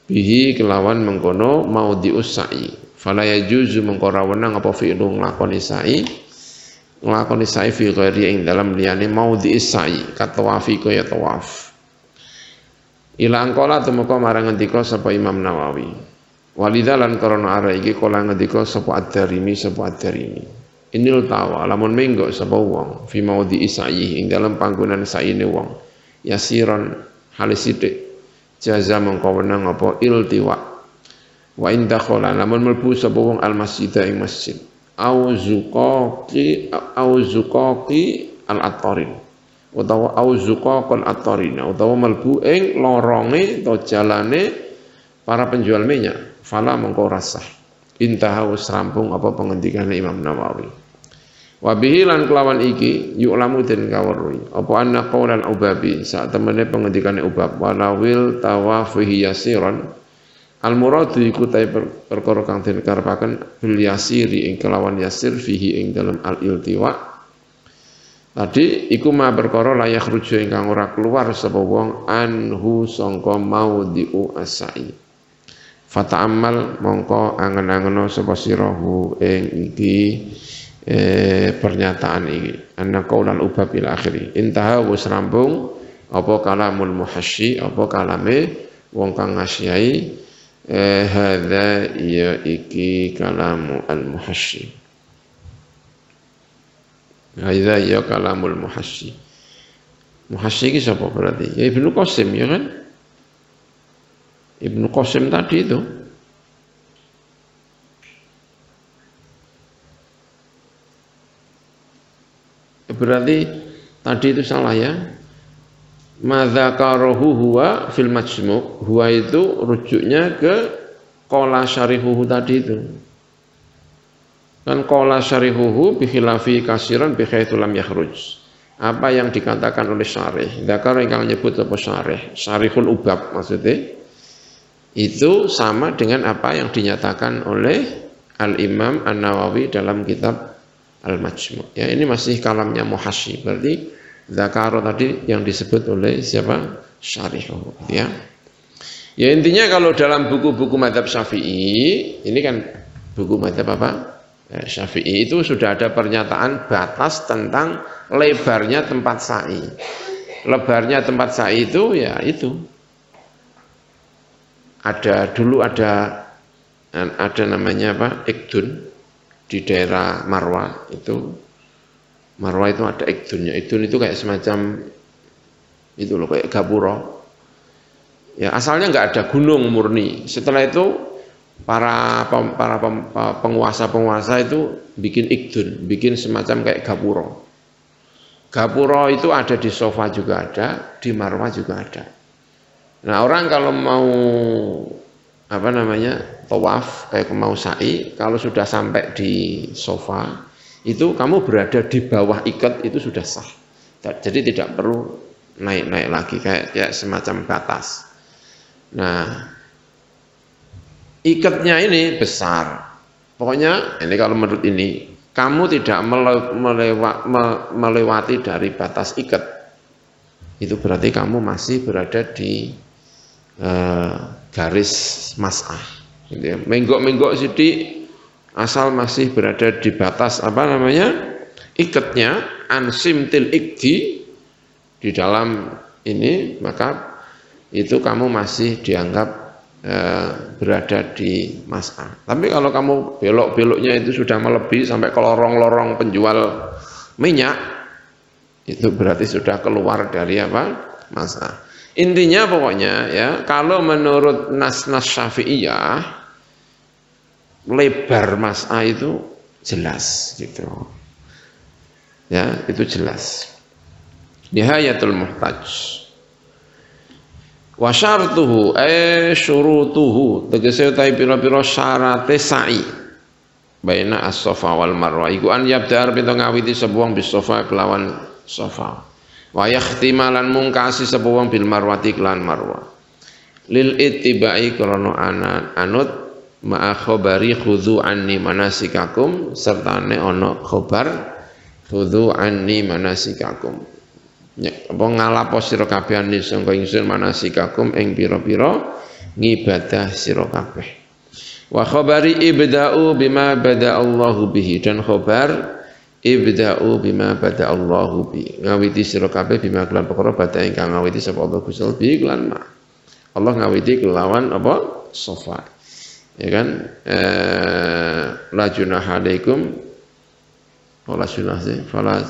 Speaker 1: bihi kelawan mengkono maudhi'us sa'i fala yajuzu mengko ra wenang apa fi'lu nglakoni sa'i fi ghairi ing dalam liyane maudhi'is sa'i katawafi kaya tawaf ila angkala temeka marang ngendika sapa Imam Nawawi walidzalan karena ara iki kala ngendika sapa ad-Darimi Inil tawa lamun menggok sapa wong fi maudhi sa'i ing dalam panggonan sa'ine wong yasiron halis sithik jaza mengko wenang apa iltiwa wa in dakhala lamun mlebu sapa wong al masjid ing masjid au zuqaqi al atarin utawa au zuqaqal atarin utawa mlebu ing loronge utawa jalane para penjual minyak fala mengko rasah intaha wis rampung apa pengendikane Imam Nawawi. Wa bihi lan kelawan iki yu'lamu den kawruhi apa anna qaulal ubabi sak temene pengendikane ubab walawil tawafihi yasiran al muradu iku ta perkara kang den karepaken bil yasiri ing kelawan yasir fihi ing dalam al iltiwa tadi iku ma perkara layak rujuk ingkang ora keluar sapa wong anhu sangka maudhi'u asai fata'ammal mongko angen-angeno sapa sirahu ing iki pernyataan ini anna qaulal ubab ila akhiri intaha wis rampung apa kalamul muhasyi apa kalame wong kang ngasyai hadza ya iki kalamu al muhasyi Hadza ya kalamul muhasyi. Muhasyi iki sapa berarti? Ya Ibnu Qasim ya kan? Ibnu Qasim tadi itu. Berarti tadi itu salah ya. Madzakarahu huwa fil majmu'. Huwa itu rujuknya ke qala syarihuhu tadi itu. Kan qala syarihuhu bi khilafi kasiran bi haitsu lam yakhruj. Apa yang dikatakan oleh syarih. Dzakar yang menyebut apa syarih. Syarihul ubab maksudnya. Itu sama dengan apa yang dinyatakan oleh Al-Imam An-Nawawi dalam kitab Al-Majmu'. Ya, ini masih kalamnya Muhasyi. Berarti Zakaro tadi yang disebut oleh siapa? Syarihuhu, ya. Ya intinya kalau dalam buku-buku mazhab Syafi'i, ini kan buku mazhab apa? Syafi'i itu sudah ada pernyataan batas tentang lebarnya tempat sa'i. Lebarnya tempat sa'i itu ya itu. Dulu ada namanya apa? Ikdun di daerah Marwa itu. Marwa itu ada ikdunnya. Ikdun itu kayak semacam itu loh, kayak gapura. Ya asalnya nggak ada gunung murni. Setelah itu para penguasa itu bikin ikdun, bikin semacam kayak gapura. Gapura itu ada di Sofa juga ada, di Marwa juga ada. Nah orang kalau mau apa namanya tawaf kayak mau sa'i, kalau sudah sampai di Sofa itu kamu berada di bawah ikat itu sudah sah. Jadi tidak perlu naik-naik lagi kayak semacam batas. Nah, ikatnya ini besar. Pokoknya ini kalau menurut ini kamu tidak melewati dari batas ikat. Itu berarti kamu masih berada di garis mas'ah. Gitu ya. Menggok-menggok sidik asal masih berada di batas apa namanya ikatnya ansimtil ikdi di dalam ini, maka itu kamu masih dianggap berada di mas'ah. Tapi kalau kamu belok-beloknya itu sudah melebihi sampai ke lorong-lorong penjual minyak, itu berarti sudah keluar dari apa mas'ah. Intinya pokoknya ya kalau menurut nas-nas Syafi'iyah lebar mas'ah itu jelas gitu. Ya, itu jelas. Nihayatul muhtaj. Wa syartuhu syurutuhu tegese utahe pira-pira syarate sa'i baina as-Safa wal Marwa iku an yabdar pinto ngawiti sapa wong bis Safa kelawan Safa. Wa yakhtimalan mungkasi sapa wong bil Marwati kelawan Marwa. Lil ittiba'i krana anut ma'a khobari khudhu anni manasikakum sertane ono khobar khudhu anni manasikakum apa ngalapo sira kabeh anni sangka ingsun manasikakum ing pira-pira ngibadah sira kabeh wa khobari ibda'u bima bada Allahu bihi dan khobar ibda'u bima bada Allahu bihi ngawiti sira kabeh bima kelan perkara bada ingkang ngawiti sapa Allah Gusti bi kelan ma Allah ngawiti kelawan apa Safa. Ya kan la junaha alaikum wala junah sih fala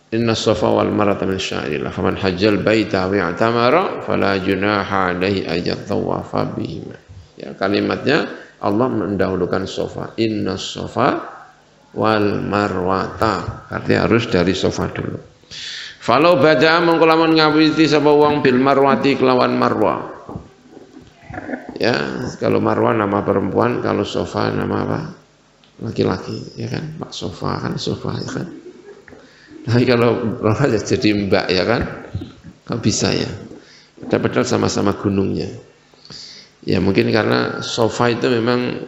Speaker 1: inna Safa wal Marwa min sya'rillah faman hajjal baita wa i'tamara fala junaha alaihi ayat tawafa bihima. Ya kalimatnya Allah mendahulukan Safa, inna Safa wal Marwata, artinya harus dari Safa dulu. Falau bada mongko lamun ngawiti sapa wong bil Marwati kelawan Marwa. Ya, kalau Marwa nama perempuan, kalau Safa nama apa? Laki-laki, ya kan? Pak Safa kan Safa, ya kan? Tapi kalau Marwa jadi Mbak, ya kan? Kan bisa ya. Padahal sama-sama gunungnya. Ya mungkin karena Safa itu memang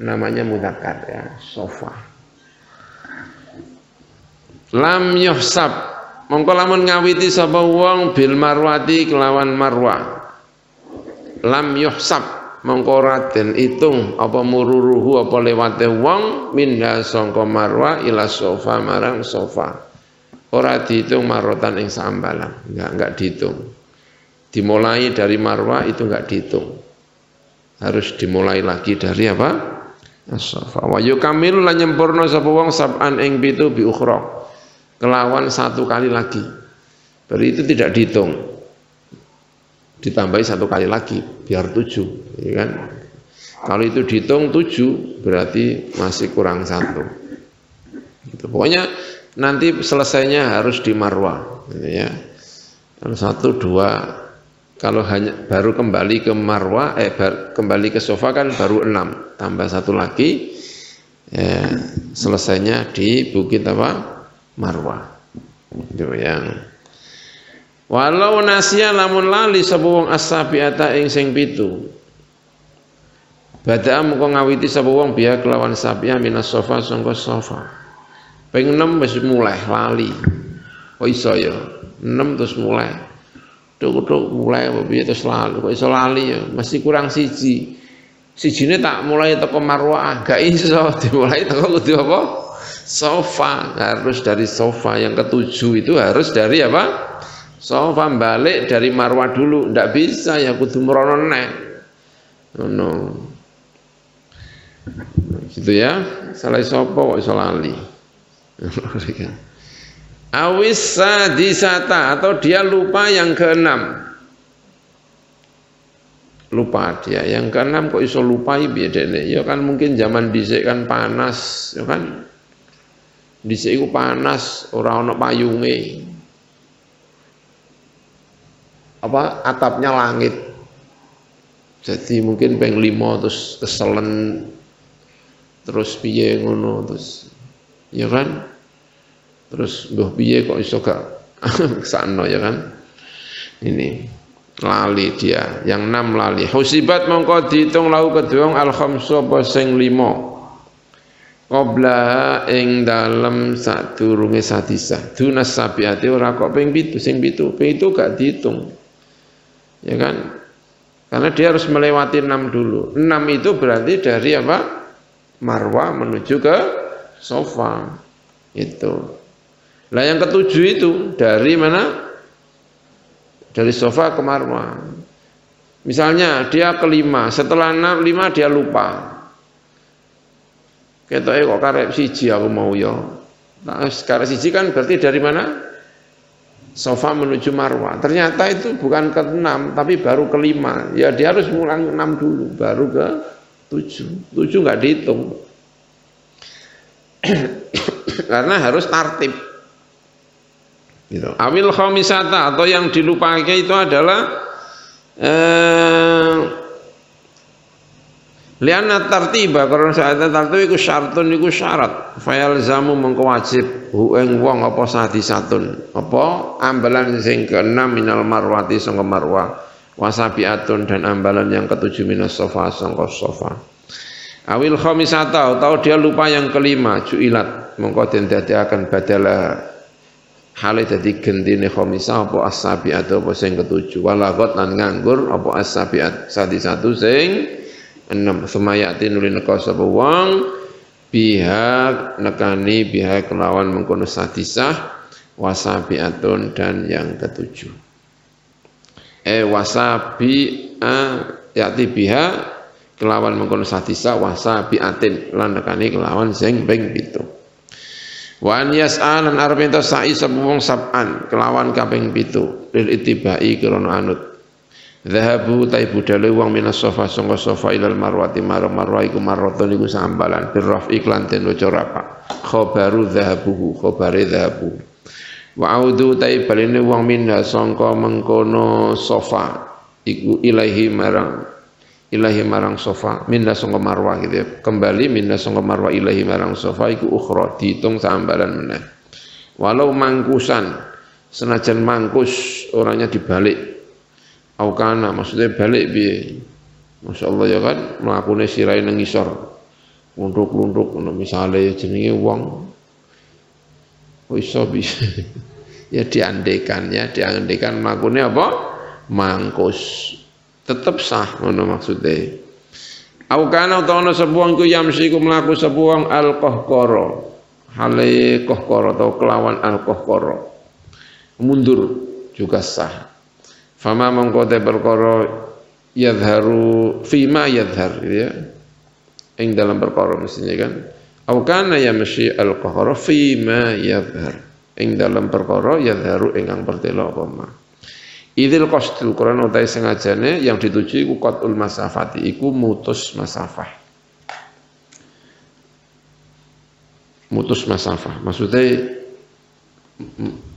Speaker 1: namanya mudzakkar ya, Safa. Lam yuhsab, mongko lamun ngawiti sapa wong bil Marwati kelawan Marwa. Lam yuhsab mongko ora den itung apa mururuhu apa lewate wong minda sangka Marwa ila Safa marang Safa. Ora dihitung marotan ing sambalang, enggak dihitung. Dimulai dari Marwa itu enggak dihitung. Harus dimulai lagi dari apa? as-safa wa yukamilu lan nyempurna sapa wong sab'an ing 7 bi ukhra kelawan 1 kali lagi. Berarti itu tidak dihitung, ditambahi 1 kali lagi biar 7, ya kan? Kalau itu dihitung 7 berarti masih kurang 1. Gitu. Pokoknya nanti selesainya harus di Marwah, gitu ya. Kalau 1, 2, kalau hanya baru kembali ke Marwah, kembali ke Safa kan baru 6, tambah 1 lagi, ya, selesainya di Bukit apa? Marwah. Itu yang. Walau nasya lamun lali sapa wong as-sabiata ing sing 7. Bada'a mengko ngawiti sapa wong biya kelawan sabiah minas Safa sangka Safa. Ping 6 wis mulai lali. Kok iso ya? 6 terus mulai. Tuk mulai piye terus lali, kok iso lali ya, masih kurang siji. Sijine tak mulai teko Marwah, gak iso dimulai teko kudu apa? Safa. Harus dari Safa yang ke-7 itu harus dari apa? Safa, balik dari Marwah dulu, ndak bisa ya kudu merono neh. Ngono. Gitu ya. Salah sapa kok iso lali. Awis sadisata atau dia lupa yang ke-6. Lupa dia yang ke-6 kok iso lupai bedene. Ya kan mungkin zaman dhisik kan panas, ya kan. Dhisik iku panas, ora ana payunge. Apa atapnya langit. Jadi mungkin ping 5 terus keselen terus piye ngono terus ya kan. Terus mbah piye kok iso gak kesana ya kan. Ini lali dia, yang 6 lali. Husibat mongko diitung lahu kedua al-khamsu apa sing 5. Qabla ing dalem sadurunge sadisah. Dunas sabiati ora kok ping 7 sing 7. Ping itu gak dihitung. Ya kan? Karena dia harus melewati 6 dulu. 6 itu berarti dari apa? Marwah menuju ke Safa. Itu. Lah yang ke-7 itu dari mana? Dari Safa ke Marwah. Misalnya dia ke-5, setelah 5 dia lupa. Ketoke kok karep siji aku mau ya. Nah, karep siji kan berarti dari mana? Safa menuju Marwah. Ternyata itu bukan ke-6 tapi baru ke-5. Ya dia harus ngulang 6 dulu baru ke 7. 7 enggak dihitung. Karena harus tartib. Gitu. Awil khamisata atau yang dilupakan itu adalah liana tartiba karena saat tartib iku syartun iku syarat fayal zamu mengko wajib hu ing wong apa sadisatun apa ambalan sing ke-6 minal marwati sangka Marwah wasabiatun dan ambalan yang ke-7 minas Safa sangka Safa. Awil khamisata atau dia lupa yang ke-5 juilat mengko den dadiaken badala hale dadi gentine khamisah apa as-sabiat apa sing ke-7 walagot lan nganggur apa as-sabiat sadisatu sing 6 semayati nuli neka sapa wong biha nekani biha kelawan mengkono sadisah wasabiatun dan yang ke-7 wasabi yati biha kelawan mengkono sadisah wasabiatin lan nekani kelawan sing ping 7 wa an yas'alan arep ento sa'i sapa wong sab'an kelawan kaping 7 lil itibai krana anut dhahabu ta budale wong minas Safa sangka Safa ilal marwati marwah iku marwaton iku sambalan birraf iklan den waca rapak khabaru dhahabuhu khabare dhahabu wa audu ta balene wong minha sangka mengkono Safa iku ilahi marang Safa minna sangka Marwah gitu ya. Kembali minna sangka Marwah ilahi marang Safa iku ukhra dihitung sambalan meneh. Walau mangkusan senajan mangkus orangnya dibalik. Aukana maksudnya balik piye? Masyaallah ya kan mlakune sirahe nang ngisor. Lunduk-lunduk ngono misale jenenge wong kok iso bisa. Ya diandekan mlakune apa? Mangkus. Tetap sah ngono maksudnya. Au kana utawa sebuang ku yamsi ku mlaku sebuang al-qahqara. Hale qahqara atau kelawan al-qahqara. Mundur juga sah. Fama mongko te perkara yadharu fima yadhar ya. ing dalam perkara mestinya kan au kana yamshi al-qahra fi ma yadhhar ing dalam perkara yadharu ingkang pertela apa ma idzil qasdu karena utai sengajane yang dituju iku qatul masafati iku mutus masafah maksudnya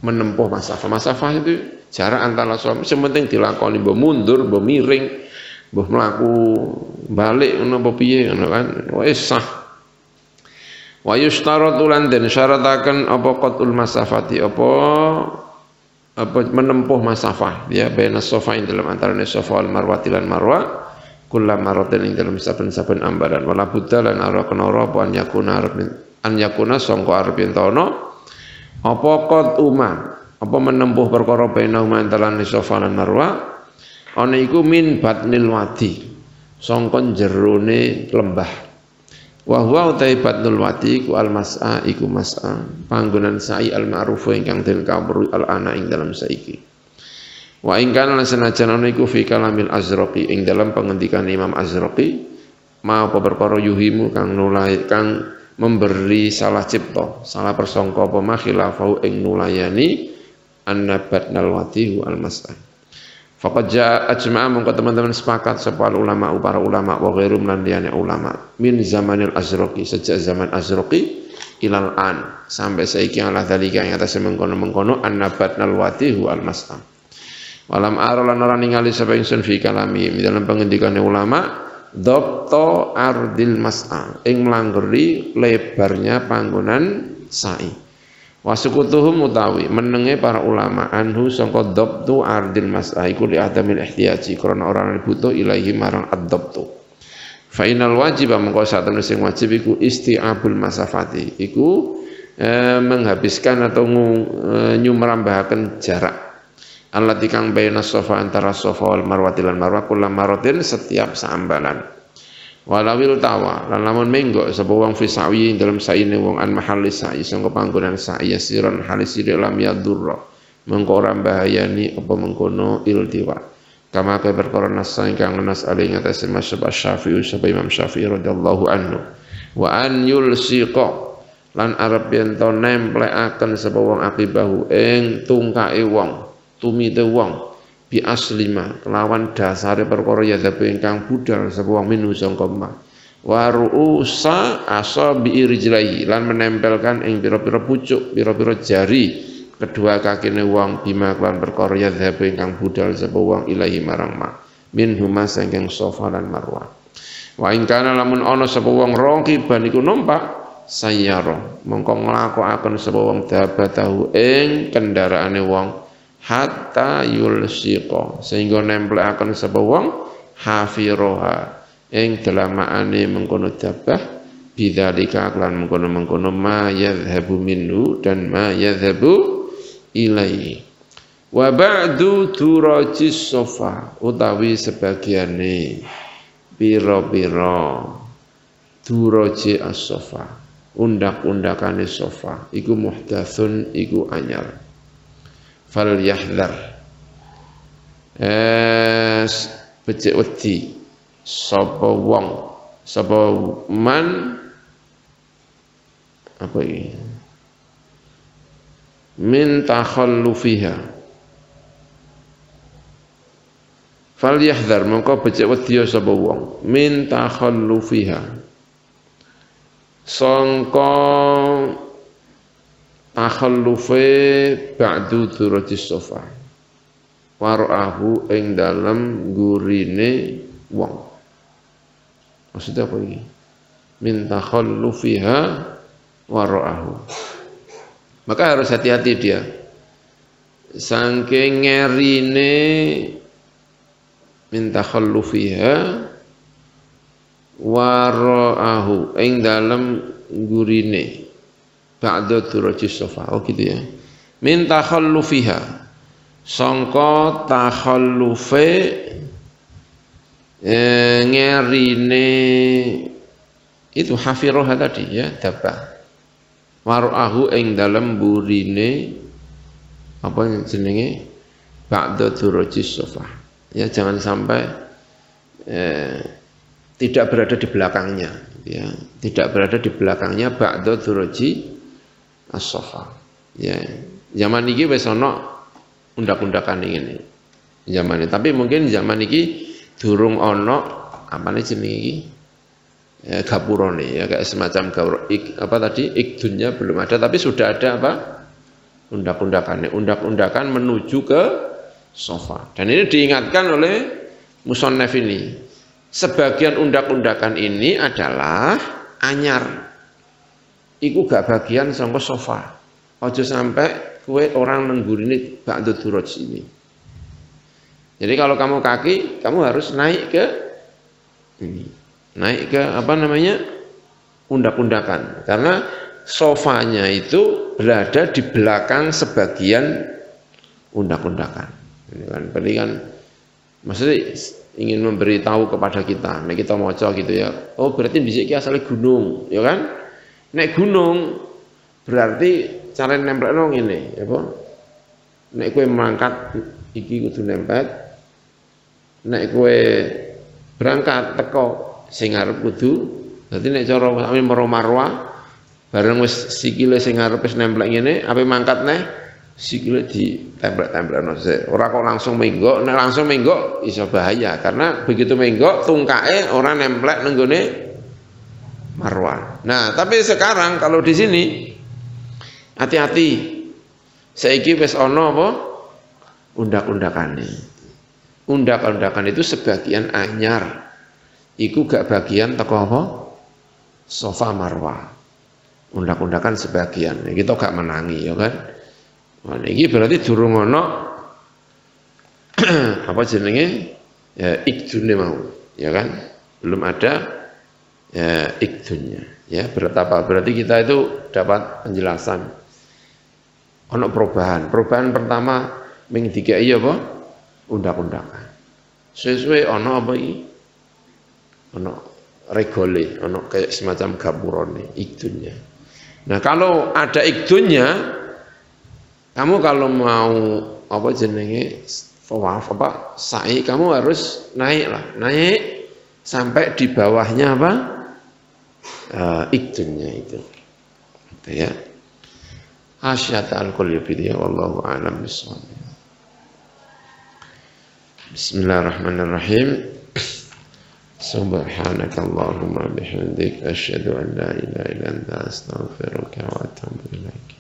Speaker 1: menempuh masafah itu jarak antara suami sementing dilakoni mbok mundur mbok miring mbok mlaku balik ngono apa piye ngono kan wis sah wa yustaratu lan den syarataken apa qatul masafati apa menempuh masafah ya baina safa ing dalam antarané safa wal marwa lan marwa kullu maratin ing dalam saben-saben ambaran wala budda lan ara kenara apa an yakuna sangka arep yen ana apa qad apa menempuh perkara baina antarané safa lan marwa ana iku min batnil wadi sangka jerone lembah wa huwa utai batnul wadi iku al mas'a iku mas'a panggonan sa'i al ma'ruf ingkang den kawruhi al ana ing dalam saiki wa ing kana senajan ana iku fi kalamil azraqi ing dalam pengendikan Imam Azraqi ma apa perkara yuhimu kang nulai kang memberi salah cipta salah persangka apa makhilafahu ing nulayani annabatnal wadi al mas'a faqad jaa ajma'a mongko teman-teman sepakat sapa ulama para ulama wa ghairum lan liyane ulama min zamanil azraqi sejak zaman azraqi ilal an sampai saiki ala dalika yang atas mengkono-mengkono annabatnal wadi al mas'a walam ara lan ora ningali sapa ingsun fi kalami dalam pengendikane ulama dhabta ardil mas'a ing mlanggeri lebarnya panggonan sa'i wasukutuhum utawi menenge para ulama anhu sangka dhabtu ardil mas'a iku li adamil ihtiyaji karena orang butuh ilahi marang ad-dhabtu fa inal wajib mengko satemene sing wajib iku isti'abul masafati iku menghabiskan atau nyumrambahaken jarak allati kang baina safa antara safa wal marwa lan marwa kullu maratin setiap saambalan walawil tawa lan lamun menggo sapa wong fi sa'i dalam saine wong an mahalli sa'i sangka panggonan sa'i yasiran halis sire lam yadurra mengko ora bahayani apa mengkono iltiwa kama ka perkara nasa ingkang nas ali ngatasi masyhab Syafi'i sapa Imam Syafi'i radhiyallahu anhu wa an yulsiqa lan arep yen to nemplekaken sapa wong akibahu ing tungkae wong tumite wong bi aslima kelawan dasare perkara ya tapi ingkang budal sapa wong minu sangka ma wa ru'usa asabi rijlaihi lan menempelkan ing pira-pira pucuk pira-pira jari kedua kakine wong bima kelan perkara ya tapi ingkang budal sapa wong ilahi marang ma min huma saking safa lan marwa wa ing kana lamun ana sapa wong raqiban iku numpak sayyara mongko nglakokaken sapa wong dabatahu ing kendaraane wong hatta yulsiqa sehingga nemplekaken sapa wong hafiroha ing delamaane mengkono dabah bidzalika lan mengkono-mengkono ma yadhhabu minhu dan ma yadhhabu ilaihi wa ba'du turajis sofa utawi sebagiane pira-pira turaji as-sofa undak-undakane sofa iku muhdatsun iku anyar fal yahdhar becik wedi sapa wong sapa man apa iki min takhallufiha fal yahdhar mongko becik wedi sapa wong min takhallufiha sangka takhallufe ba'du durajis sofa wara'ahu ing dalam gurine wong maksudnya apa ini min takhallufiha wara'ahu maka harus hati-hati dia saking ngerine min takhallufiha wara'ahu ing dalam gurine ba'da turajis sofa oh gitu ya min takhallufiha sangka takhallufe ngerine itu hafiroha tadi ya dabah waru'ahu ing dalam burine apa jenenge ba'da turajis sofa ya jangan sampai tidak berada di belakangnya, ya, tidak berada di belakangnya ba'da duruji as-safa. Ya, zaman ini wis ana undak-undakan ini. Zaman ini, tapi mungkin zaman ini durung ana apa nih jenenge iki? Ya, gapurane ya, kayak semacam apa tadi ikdunnya belum ada, tapi sudah ada apa? Undak-undakannya, undak-undakan menuju ke sofa. Dan ini diingatkan oleh musannaf ini. Sebagian undak-undakan ini adalah anyar. Iku gak bagian sangka sofa. Ojo sampai kue orang nenggurine ba'da duraj ini. Jadi kalau kamu kaki, kamu harus naik ke ini. Naik ke apa namanya? Undak-undakan. Karena sofanya itu berada di belakang sebagian undak-undakan. Ini kan berarti kan maksudnya ingin memberitahu kepada kita. Nek kita maca gitu ya. Oh, berarti dhisik iki asale gunung, ya kan? Nek gunung berarti cara nempelno ngene, ya apa? Nek kowe mangkat iki kudu nempel. Nek kowe berangkat teko sing arep kudu. Dadi nek cara marwa bareng wis sikile sing arep wis nemplek ngene, ape mangkat neh sikile ditempel-tempelno sik. Ora kok langsung menggok, nek langsung menggok iso bahaya karena begitu menggok tungkae ora nemplek nang gone marwah. Nah, tapi sekarang kalau di sini hati-hati. Saiki wis ana apa? Undak-undakane. Undak-undakan itu sebagian anyar. Iku gak bagian teko apa? Sofa marwah. Undak-undakan sebagian. Kita gak menangi ya kan. Nah, ini berarti durung ana apa jenenge? Ya ikdune mau, ya kan? Belum ada ya ikdunnya. Ya, berarti kita itu dapat penjelasan. Ono perubahan. Perubahan pertama ming dikai apa? Undak-undakan. Sesuai ono apa iki? Ono regole, ono kayak semacam gapurane ikdunnya. Nah, kalau ada ikdunnya, kamu kalau mau apa jenenge tawaf apa sa'i, kamu harus naik lah, naik sampai di bawahnya apa? Ikdunnya itu. Gitu ya. Hasyata al-kulli bidya wallahu a'lam bissawab. Bismillahirrahmanirrahim. Subhanakallahumma bihamdik asyhadu an la ilaha illa anta astaghfiruka wa atubu ilaik.